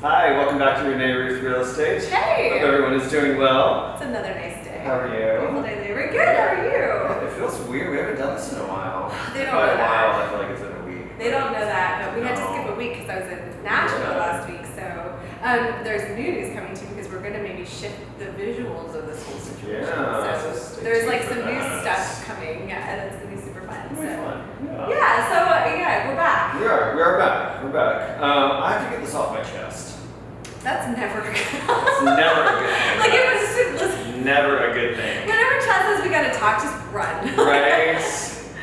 Hi, welcome back to Renee Ruth Real Estate. Hey! Hope everyone is doing well. It's another nice day. How are Beautiful you? day today. We're good. How are you? It feels weird. We haven't done this in a while. They don't By know a that. while, I feel like it's in a week. They don't know that, but we had to No. skip a week because I was in Nashville Yeah. last week. So there's new news coming too because we're going to maybe shift the visuals of this whole situation. Yeah, so So stay there's tuned like for some new that. stuff coming. Yeah, and it's going to be super fun. It'll be So fun. yeah, so yeah, we're back. We are back. We're back. I have to get this off my chest. That's never good. It's never a good thing. Like it was just, listen, Never a good thing. whenever Chad says we got to talk, just run. Right?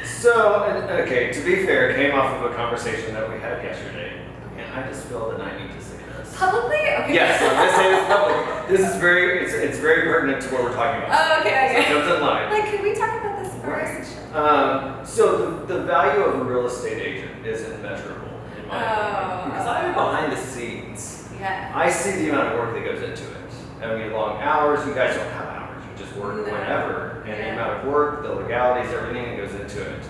So, okay, to be fair, it came off of a conversation that we had yesterday. And I just feel that I need to say this. Publicly? Okay. Yes, I'm going to say this publicly. This is very, it's very pertinent to what we're talking about. Oh, okay, okay. So it comes in line. Like, can we talk about this Right. first? So the value of a real estate agent is immeasurable, in my opinion. Because I'm behind the scenes. Yeah. I see the amount of work that goes into it. I mean, long hours. You guys don't have hours. You just work No. whenever. And the Yeah. amount of work, the legalities, everything that goes into it.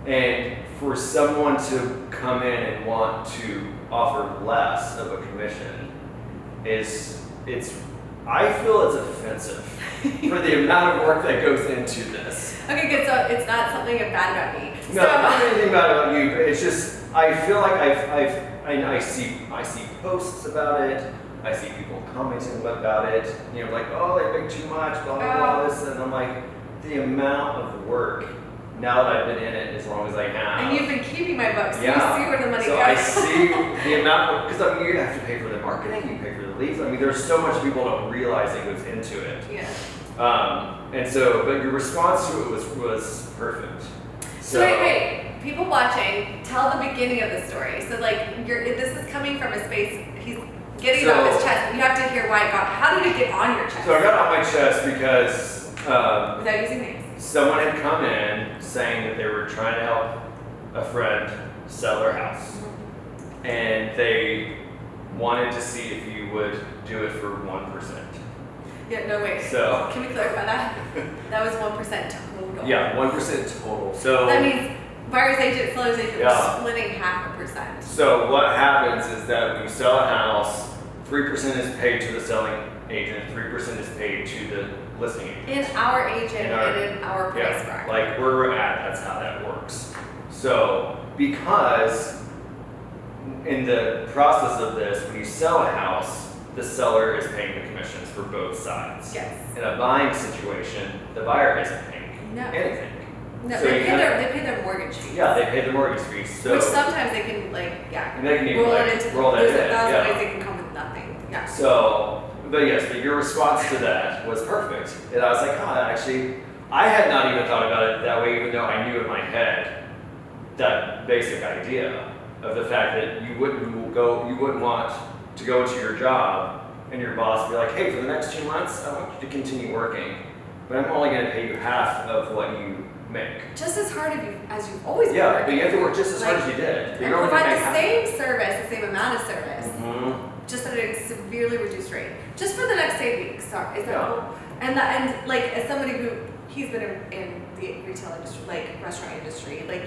And for someone to come in and want to offer less of a commission I feel it's offensive for the amount of work that goes into this. Okay, good. So it's not something bad about me. No, not anything bad about you, but it's just I feel like I see posts about it. I see people commenting about it. You know, like, oh, they make too much, blah blah blah. This, and I'm like, the amount of work. Now that I've been in it as long as I have. And you've been keeping my books. So Yeah. you see where the money So goes. I see the amount, because I mean, you have to pay for the marketing, you pay for the leads. I mean, there's so much people don't realize it goes into it. Yeah. And so, but your response to it was perfect. So wait. People watching, tell the beginning of the story. So like, this is coming from a space. He's getting it off his chest. You have to hear why it got. How did it get on your chest? So I got it on my chest because without using names. someone had come in saying that they were trying to help a friend sell their house. And they wanted to see if you would do it for 1%. Yeah, no way. So Can we clarify that? That was 1% total. yeah, 1% total. So That means buyer's agent, seller's agent, Yeah. we're splitting 0.5%. So what happens is that when you sell a house, 3% is paid to the selling agent, 3% is paid to the listing agent. In our agent and in our price Yeah, bracket. like where we're at, that's how that works. So because in the process of this, when you sell a house, the seller is paying the commissions for both sides. Yes. In a buying situation, the buyer isn't paying No. anything. No, So they you pay have- they pay their mortgage fee. Yeah, they pay the mortgage fees. So Which sometimes they can and they can even roll like, it into roll that there's in. 1,000 Yeah. ways they can come with nothing. Yeah. So, but yes, but your response to that was perfect. And I was like, oh, actually, I had not even thought about it that way, even though I knew in my head that basic idea of the fact that you wouldn't want to go into your job and your boss be like, hey, for the next 2 months, I want you to continue working, but I'm only going to pay you half of what you make. Just as hard as you've always been Yeah, working. but you have to work just as hard as you did. But And you're only gonna provide make the half. same service, the same amount of service, just at a severely reduced rate. Just for the next 8 weeks. Sorry, is that Yeah. cool? And like as somebody who he's been in the retail industry, like restaurant industry, like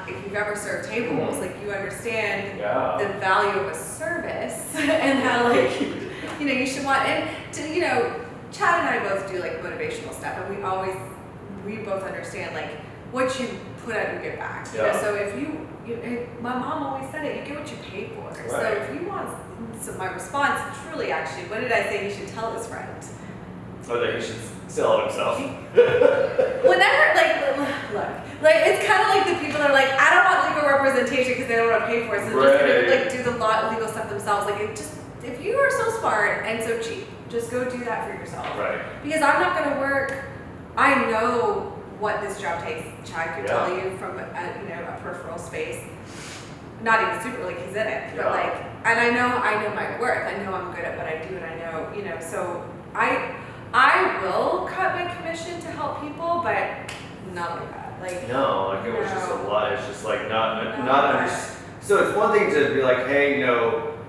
if you've ever served tables, like you understand Yeah. the value of a service and how like you should want and to Chad and I both do like motivational stuff and we both understand like what you put out you get back. Yeah. So if my mom always said it, you get what you pay for. Right. So if you want my response truly actually, what did I say he should tell his friend? Or that he should sell it himself. Whenever, look, it's kind of like the people that are like, I don't want legal representation because they don't want to pay for it, so they're just gonna do the legal stuff themselves. Like, if you are so smart and so cheap, just go do that for yourself. Right. Because I'm not gonna work. I know what this job takes. Chad could tell you from a peripheral space. Not even super, like he's in it, but and I know my worth. I know I'm good at what I do, and I know, so I will cut my commission to help people, but not like that. Like No, like it was just a lot. It's just like not No. So it's one thing to be like, hey,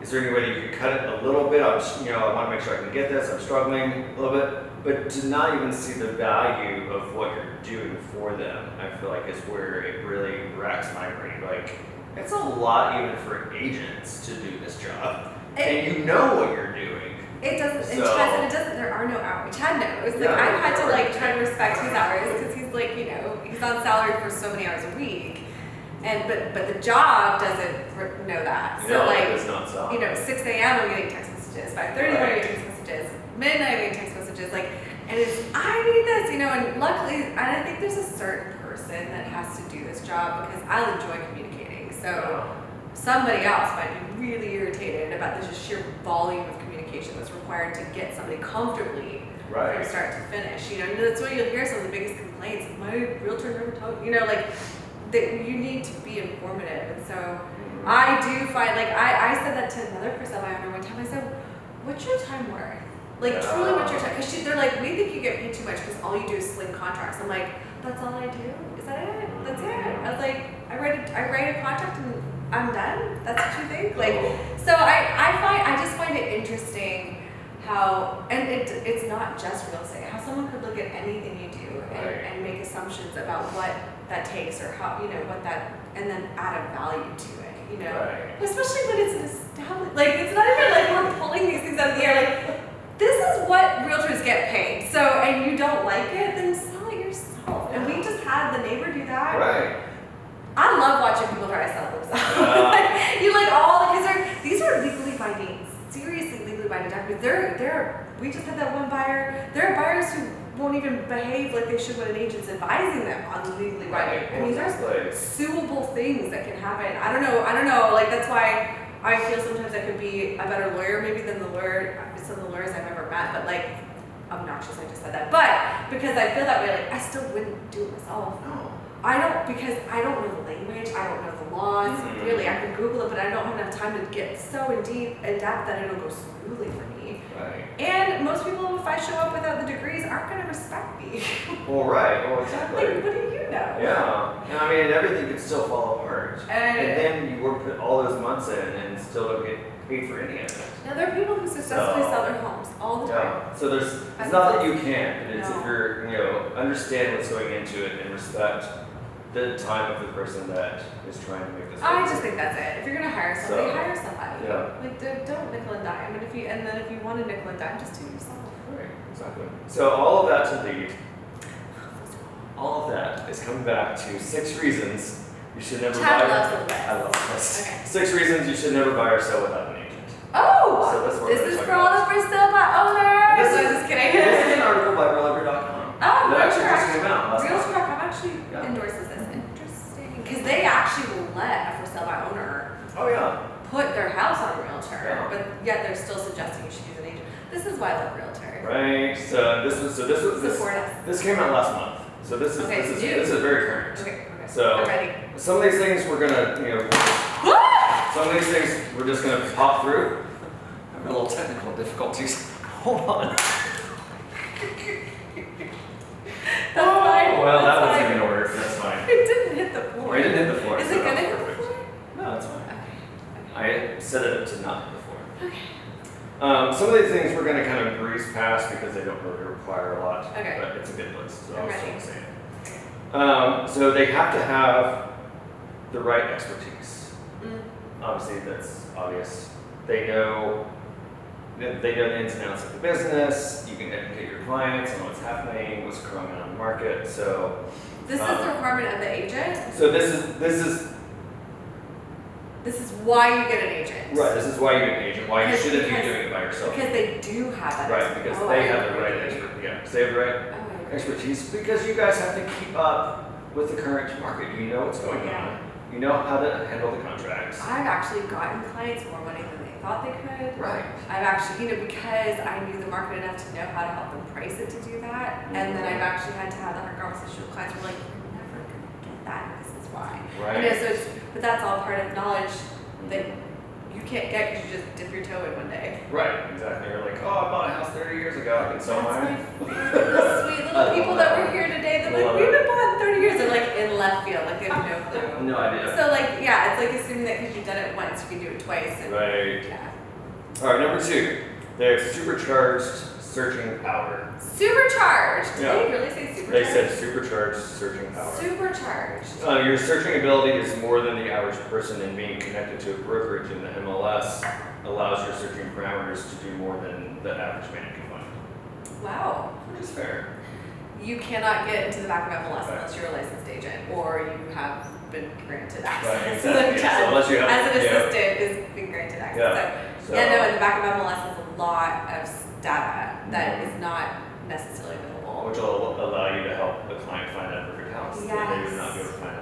is there any way that you could cut it a little bit? I want to make sure I can get this. I'm struggling a little bit, but to not even see the value of what you're doing for them, I feel like is where it really racks my brain. Like, It's a lot even for agents to do this job. And you know what you're doing. It doesn't, So, and Chad said it doesn't, there are no hours. Chad knows. Like, Yeah, I've had to, right. like, try to respect his hours because he's, like, you know, he's on salary for so many hours a week. And, but the job doesn't know that. So, no, like, it's not so. you know, 6 a.m. I'm getting text messages, 5:30 I'm getting text messages, midnight I'm getting text messages, like, and it's, I need this, you know, and luckily, and I think there's a certain person that has to do this job because I'll enjoy communicating. So somebody else might be really irritated about the just sheer volume of communication that's required to get somebody comfortably from start to finish. You know, and that's why you'll hear some of the biggest complaints. My realtor never told you know, like that you need to be informative. And so I do find, like, I said that to another person I owner one time. I said, "What's your time worth? Like, truly, what's your time?" Because they're like, "We think you get paid too much because all you do is sling contracts." I'm like, "That's all I do? Is that it? That's it?" I was like, I write a contract and I'm done. That's what you think? Like, so I just find it interesting how, and it's not just real estate, how someone could look at anything you do and make assumptions about what that takes or how, you know, what that, and then add a value to it, you know? Especially when it's an established, like, it's not even like we're pulling these things out of the air, like, this is what realtors get paid. So, and you don't like it, then sell it yourself. And we just had the neighbor do that. I love watching people try to sell themselves. You like all because these are legally binding, seriously legally binding documents. We just had that one buyer. There are buyers who won't even behave like they should when an agent's advising them on legally binding. I mean, there's suable things that can happen. I don't know. Like, that's why I feel sometimes I could be a better lawyer maybe than some of the lawyers I've ever met. But like, obnoxious, I just said that. But because I feel that way, like I still wouldn't do it myself. Because I don't know the language, I don't know the laws. Really, I can Google it, but I don't have enough time to get so in depth that it'll go smoothly for me. And most people, if I show up without the degrees, aren't going to respect me. Well, exactly. Like, what do you know? Yeah. And I mean, everything could still fall apart. And then you work all those months in and still don't get paid for any of it. Now, there are people who successfully sell their homes all the time. So it's not that you can't, but it's if you're, you know, understand what's going into it and respect the time of the person that is trying to make this work. I just think that's it. If you're gonna hire somebody, hire somebody. Like, don't nickel and dime. And if you want to nickel and dime, just do it yourself. Right, exactly. So all of that to lead, all of that is coming back to 6 reasons you should never Chad buy. loves the list. I love the list. Okay. 6 reasons you should never buy or sell without an agent. Oh, So that's what this we're is talking for all the about. for sale by owners. This I'm is- just kidding. This is an article by realtor.com. Oh, that actually Realtor just came out last month. Realtor.com actually endorses this. Interesting. Because they actually will let a for sale by owner put their house on a realtor, but yet they're still suggesting you should use an agent. This is why I love realtor. Right. So this came out last month. So this is very current. Okay. So I'm ready. some of these things we're gonna, some of these things we're just gonna pop through. I'm having a little technical difficulties. Hold on. Well, that wasn't gonna work. That's fine. It didn't hit the floor. It didn't hit the floor. Is so it gonna that's hit the perfect. floor? No, it's fine. Okay. I set it up to not hit the floor. Okay. Some of these things we're going to kind of breeze past because they don't really require a lot. Okay. But it's a good list, so I'm I'll still ready. say it. So they have to have the right expertise. Obviously, that's obvious. They know the ins and outs of the business. You can educate your clients on what's happening, what's going on in the market. So This is the requirement of the agent. so this is why you get an agent. right. This is why you get an agent. Why you shouldn't be Because- doing it by yourself. Because they do have that. Right, because Oh, they I have the agree. right expertise. Yeah, because they have the right Oh, I agree. expertise. Because you guys have to keep up with the current market. You know what's going on. You know how to handle the contracts. I've actually gotten clients more money than they thought they could. Right. I've actually, because I knew the market enough to know how to help them price it to do that. And then I've actually had to have the hard conversation with clients who are like, you're never going to get that. This is why. Right. You know, so but that's all part of knowledge that you can't get because you just dip your toe in one day. Right, exactly. You're like, oh, I bought a house 30 years ago. I can sell That's mine. my favorite sweet little people that were here today. They're like, we've been bought 30 years. They're like in left field, like they have no clue. No idea. So like, yeah, it's like assuming that because you've done it once, you can do it twice. And, Right. Yeah. All right, number 2. They have supercharged searching power. Supercharged. Did Yeah. they really say supercharged? They said supercharged searching power. Supercharged. Your searching ability is more than the average person, and being connected to a brokerage in the MLS allows your searching parameters to do more than the average man can find. Wow. Which is fair. You cannot get into the back of MLS Right. unless you're a licensed agent or you have been granted access. Right, exactly. Yeah, so unless you have, as an yeah. assistant is being granted access. Yeah. So, yeah, no, in the back of MLS is a lot of data that is not necessarily available. Which will allow you to help the client find that perfect house that they would not be able to find,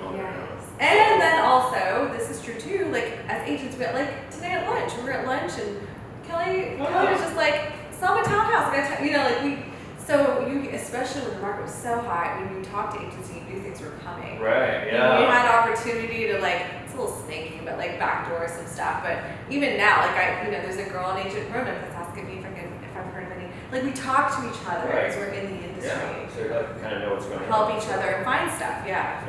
on their own. And then also, this is true too, like as agents, we like today at lunch, we were at lunch and Kelly was just like, sell my townhouse. So you, especially when the market was so high, when you talk to agents and you knew things were coming. Right, You yeah. had opportunity to it's a little snaky, but backdoor some stuff. But even now, there's a girl in agent Roanoke that's asking me if I've heard of any. We talk to each other Right. as we're in the industry. Yeah, so you kind of know what's going on. Help each other and find stuff, yeah.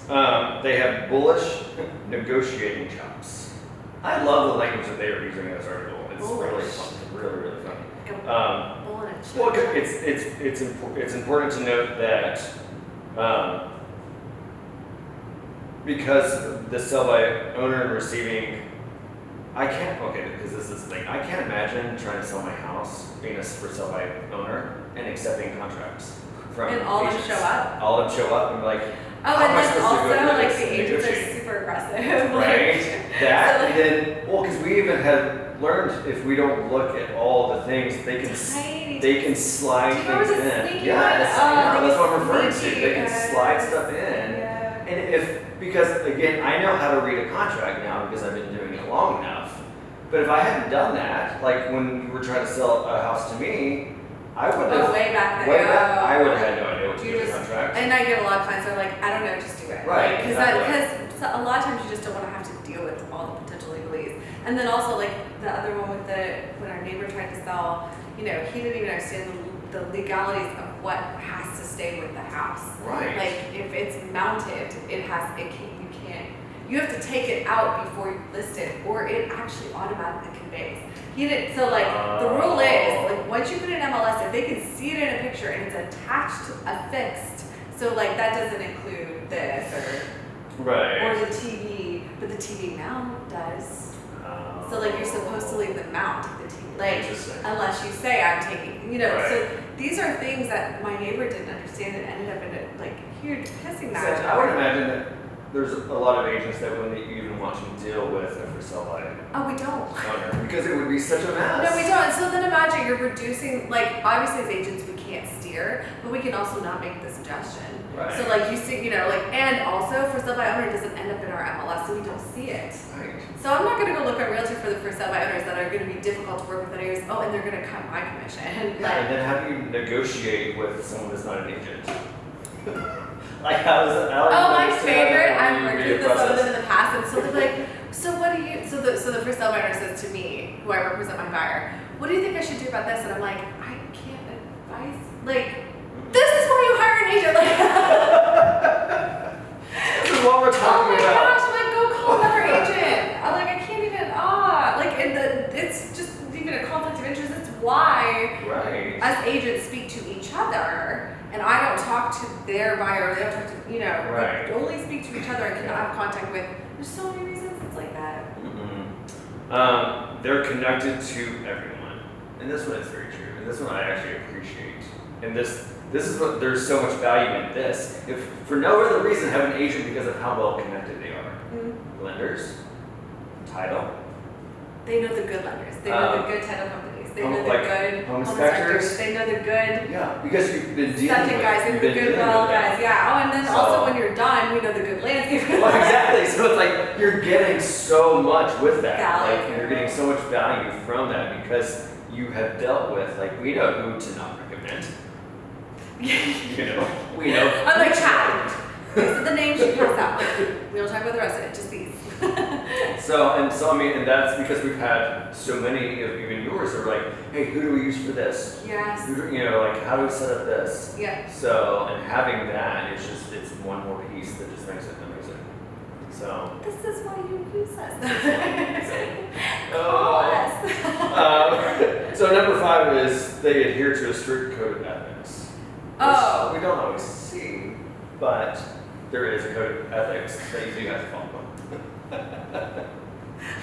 Yeah. They have bullish negotiating chops. I love the language that they are using in this article. It's really Bullish. fun. It's really, really fun. Bullish. Well, it's important to note that because the sell by owner and receiving, because this is the thing. I can't imagine trying to sell my house, being a for sell by owner, and accepting contracts from And all of them agents. show up? All of them show up and be like, Oh, how am I and then supposed to go also, through this the and agents are negotiate? super aggressive. Right? That, so, and then, because we even have learned if we don't look at all the things, they can slide Do you remember things the in. sneaky Yes, one? yeah, Oh, that's what I'm referring to. sneaky, They can yes. slide stuff in. Yeah. And because again, I know how to read a contract now because I've been doing it long enough. But if I hadn't done that, like when you were trying to sell a house to me, I would have. way back there. Way back, I would have Oh. had no idea what to You do with a just- contract. And I get a lot of clients that are like, I don't know, just do it. Right, Because exactly. a lot of times you just don't want to have to deal with all the potential legalese. And then also the other one with when our neighbor tried to sell, he didn't even understand the legalities of what has to stay with the house. Right. If it's mounted, you have to take it out before you list it, or it actually automatically conveys. He didn't. So the rule is once you put it in MLS, if they can see it in a picture and it's attached, affixed. So that doesn't include this or the TV, but the TV mount does. So you're supposed to leave the mount the TV, Interesting. unless you say I'm taking, Right. So these are things that my neighbor didn't understand and ended up in a huge pissing match. I would imagine that there's a lot of agents that wouldn't even want to deal with a for sale by Oh, we don't. owner because it would be such a mess. No, we don't. So then imagine you're reducing, obviously as agents we can't steer, but we can also not make the suggestion. Right. So you see, and also for sale by owner doesn't end up in our MLS, so we don't see it. Right. So I'm not going to go look at realtor for the for sale by owners that are going to be difficult to work with anyways. Oh, and they're going to cut my commission. And then how do you negotiate with someone that's not an agent? How is it? My favorite, I've worked with some of them in the past, and so they're like, so what do you, so the for sale by owner says to me, who I represent my buyer, what do you think I should do about this? And I'm like, I can't advise, this is why you hire an agent, This is what we're talking about. Oh my gosh, go call another agent. I can't even, it's just even a conflict of interest. It's why us agents speak to each other, and I don't talk to their buyer, they don't talk to, Right. we only speak to each other and cannot have contact with. There's so many reasons it's like that. They're connected to everyone, and this one is very true, and this one I actually appreciate. And this is what there's so much value in this. If for no other reason, have an agent because of how well connected they are. Lenders, title, They know the good lenders. They know the good title companies. They know the good home inspectors. inspectors. They know the good Yeah, because you've been dealing septic with guys. They know you've the been good dealing well with them. guys. Yeah. Oh, and then So- also when you're done, we know the good landscape. Well, exactly. So it's you're getting so much with that. Value. You're getting so much value from that because you have dealt with we know who to not recommend. We know. I'm like, Chad. These are the names you pass out. We don't talk about the rest of it. Just these. And that's because we've had so many of even yours that are hey, who do we use for this? Yes. Who do, how do we set up this? Yeah. So, and having that, it's one more piece that just makes it So. This is why you use us. So number 5 is they adhere to a strict code of ethics. Oh. We don't always see, but there is a code of ethics that you do have to follow.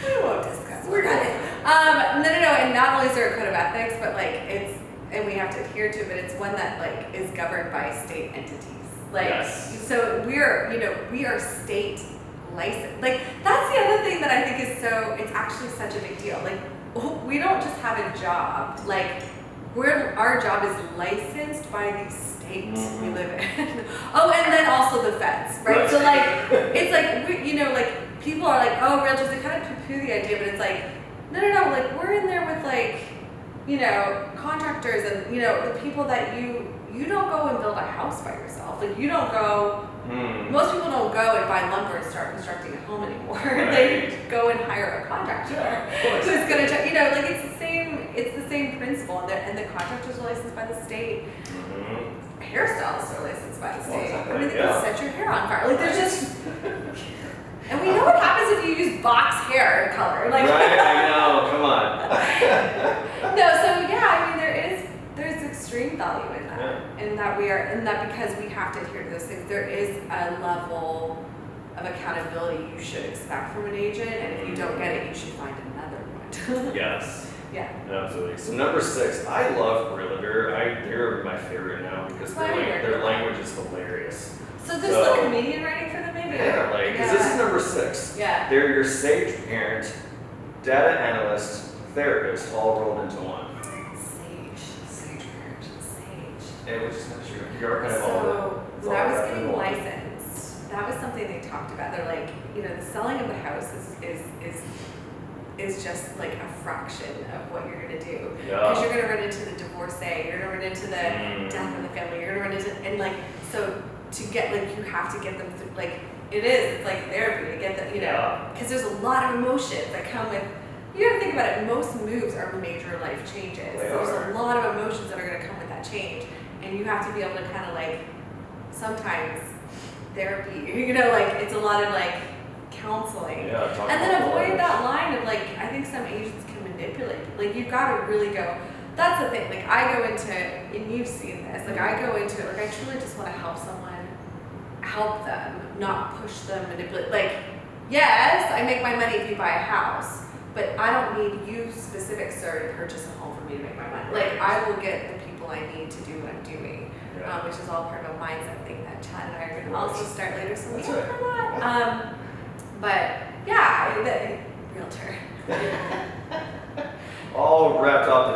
We won't discuss. We're good. No, and not only is there a code of ethics, but like and we have to adhere to it, but it's one that like is governed by state entities. Like, yes. So we are state licensed. Like, that's the other thing that I think is it's actually such a big deal. Like, we don't just have a job. Like, our job is licensed by the state we live in. Oh, and then also the feds, right? So like, it's like, like people are like, oh, realtors, they kind of poo-poo the idea, but it's like, no, like we're in there with like, contractors and, the people that you don't go and build a house by yourself. Like you don't go, most people don't go and buy lumber and start constructing a home anymore. Right. They go and hire a contractor who's going to, like it's the same principle. And the contractors are licensed by the state. Hairstylists are licensed by the state. Exactly. I mean, they can set your hair on fire. Like there's just, and we know what happens if you use box hair color. Like, right, I know, come on. No, so yeah, I mean there's extreme value in that. And that because we have to adhere to those things, there is a level of accountability you should expect from an agent, and if you don't get it, you should find another one. Yes. Yeah. Absolutely. So number 6, I love Realtor. They're my favorite now because their language is hilarious. So there's a comedian writing for them, maybe? Yeah, because this is number 6. Yeah. They're your sage parent, data analyst, therapist, all rolled into one. Sage parent, sage. And which is kind of true. You're kind of all when I was getting licensed, that was something they talked about. They're like, the selling of the house is just like a fraction of what you're going to do. Because you're going to run into the divorcee, you're going to run into the death of the family, you're going to run into, and like, so to get, like, you have to get them through, like, it's like therapy to get them, because there's a lot of emotions that come with, you got to think about it, most moves are major life changes. There's a lot of emotions that are going to come with that change. And you have to be able to kind of like, sometimes therapy, like, it's a lot of like, counseling. Yeah, and then avoid that line of like, I think some agents can manipulate. Like you've got to really go, that's the thing, like I go into, and you've seen this, like I go into it, like I truly just want to help them, not push them, manipulate. Like, yes, I make my money if you buy a house, but I don't need you specific, sir, to purchase a home for me to make my money. Like I will get the people I need to do what I'm doing, which is all part of a mindset thing that Chad and I are going to also start later, so we have for that. But yeah, realtor. All wrapped up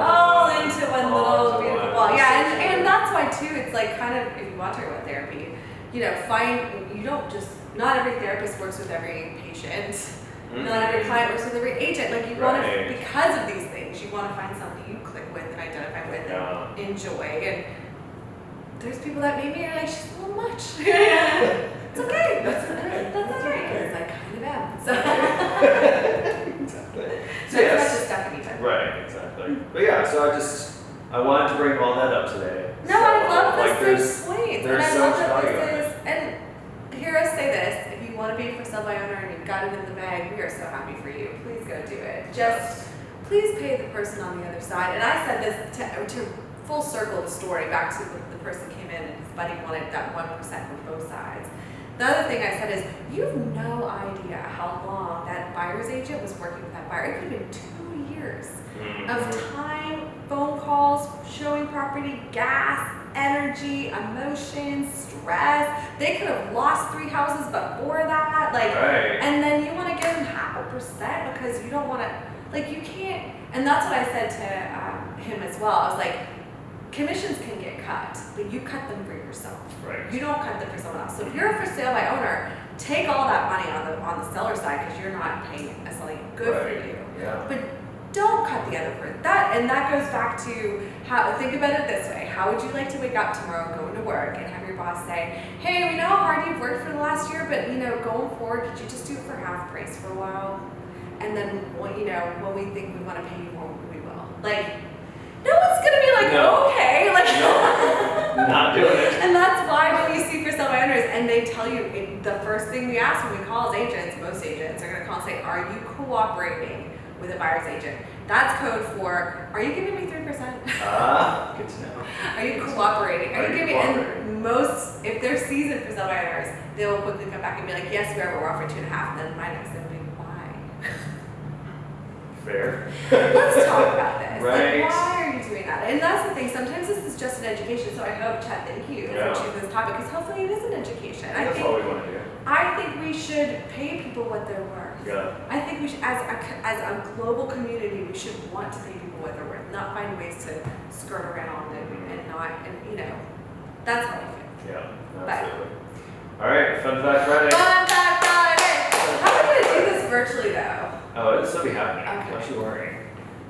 into one little beautiful ball. Yeah, and that's why too, it's like kind of, if you want to talk about therapy, not every therapist works with every patient. Not every client works with every agent. Like you want to, because of these things, you want to find somebody you click with and identify with and enjoy. And there's people that maybe are like, she's a little much. It's okay. That's all right. Because I kind of am. So exactly. So it's not just Stephanie, but right, exactly. But yeah, so I wanted to bring all that up today. No, I love this point. There's and I so love much that value this is, and hear us say this, if you want to be for sale by owner and you've got it in the bag, we are so happy for you. Please go do it. Just please pay the person on the other side. And I said this to full circle the story back to the person came in and his buddy wanted that 1% from both sides. The other thing I said is, you have no idea how long that buyer's agent was working with that buyer. It could have been 2 years of time, phone calls, showing property, gas, energy, emotions, stress. They could have lost 3 houses before that. And then you want to give them 0.5% because you don't want to, like you can't, and that's what I said to him as well. I was like, commissions can get cut, but you cut them for yourself. Right. You don't cut them for someone else. So if you're a for sale by owner, take all that money on the seller side because you're not paying necessarily good for you. Yeah. But don't cut the other person. And that goes back to how, think about it this way. How would you like to wake up tomorrow, go into work, and have your boss say, hey, we know how hard you've worked for the last year, but going forward, could you just do it for half price for a while? And then, when we think we want to pay you more, we will. Like, no one's gonna be like, okay, like, no, not doing it. And that's why when you see see for sale by owners, and they tell you the first thing we ask when we call as agents, most agents are going to call and say, "Are you cooperating with a buyer's agent?" That's code for, "Are you giving me 3%?" Good to know. Are you cooperating? Are you giving? And most, if they're seasoned for sale by owners, they will quickly come back and be like, "Yes, we are, but we're offering 2.5." And then my next thing will be, "Why?" Fair. Let's talk about this. Right. Like, why are you doing that? And that's the thing. Sometimes this is just an education. So I hope, Chad, thank you for choosing this topic, because hopefully it is an education. That's all we want to do. I think we should pay people what they're worth. Yeah. I think we should, as a global community, we should want to pay people what they're worth, not find ways to skirt around and not, and you know, that's how I feel. Yeah, absolutely. All right, Fun Fact Friday. Fun Fact Friday! How are we going to do this virtually, though? Oh, it'll still be happening. Okay. Don't you worry.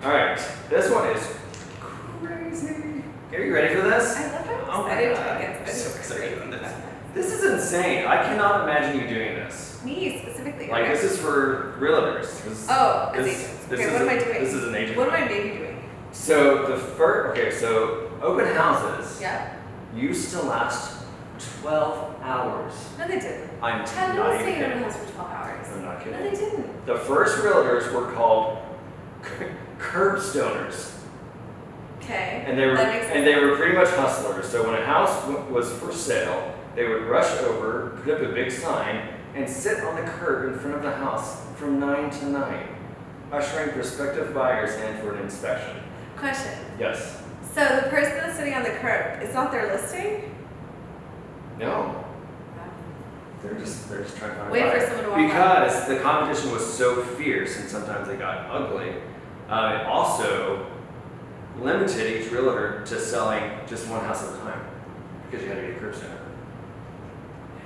All right, this one is crazy. Are you ready for this? I love how Oh my excited God. I get. I'm so excited about this. This is insane. I cannot imagine you doing this. Me specifically. Like, okay. this is for realtors. Oh, as this- agents. this Okay, is what am a- I doing? This is an agent. What am I maybe doing? So so open houses Yeah. used to last 12 hours. No, they didn't. I'm Chad, not don't even say you're in kidding. the house for 12 hours. I'm not No, kidding. they didn't. The first realtors were called curbstoners. Okay. And they were That makes sense. and they were pretty much hustlers. So when a house was for sale, they would rush over, put up a big sign, and sit on the curb in front of the house from 9 to 9, ushering prospective buyers in for an inspection. Question. Yes. So the person that's sitting on the curb, it's not their listing? No. They're just trying to find a Wait buyer. for someone to walk Because the competition was so fierce and sometimes they got ugly. It also limited each realtor to selling just one house at a time because you had to get a curb center.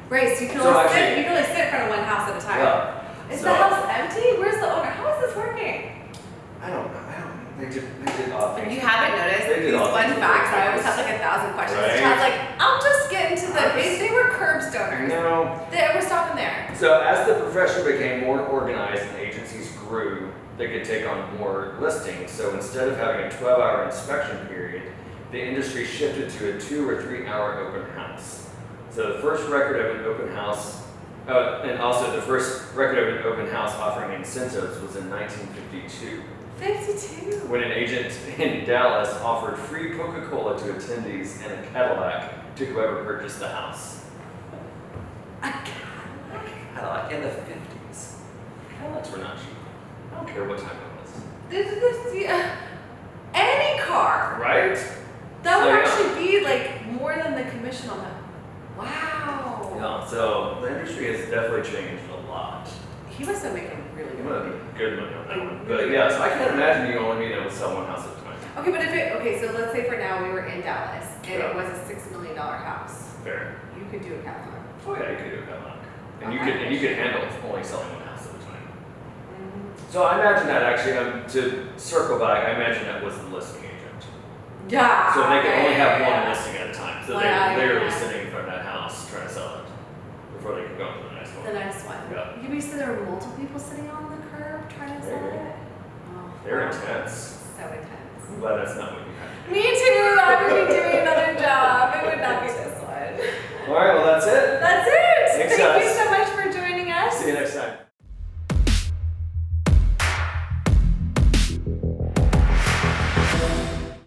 Right, so you can So only actually- sit in front of one house at a time. Yeah. Is So- the house empty? Where's the owner? How is this working? I don't know. They did odd If things. you haven't noticed, They did these all fun things facts, with I always things. have like 1,000 questions. Right. Chad's like, I'll just get into the, they were curb stoners. No. We're stopping there. So as the profession became more organized and agencies grew, they could take on more listings. So instead of having a 12-hour inspection period, the industry shifted to a 2 or 3 hour open house. So the first record of an open house, and also the first record of an open house offering incentives was in 1952. 52. When an agent in Dallas offered free Coca-Cola to attendees and a Cadillac to whoever purchased the house. A Cadillac in the 50s. Cadillacs were not cheap. I don't care what time it was. any car. Right? That would So, yeah. actually be like more than the commission on that. Wow. Yeah, so the industry has definitely changed a lot. He must have made really You good might money. have good money on that one. But yeah, so I can't imagine you only being able to sell one house at a time. Okay, but so let's say for now we were in Dallas and Yeah. it was a $6 million house. Fair. You could do a Cadillac. Oh yeah, you could do a Cadillac. And you Okay. could handle only selling one house at a time. So I imagine that actually, to circle back, I imagine that was the listing agent. Yeah. So they could only have one yeah. listing at a time. So One they out, were literally yeah. sitting in front of that house trying to sell it before they could go on to the next one. The next one. Yeah. You mean so there were multiple people sitting on the curb trying to sell Maybe. it? Oh, They're wow. intense. So intense. I'm glad that's not what you had. Me too. I would be doing another job.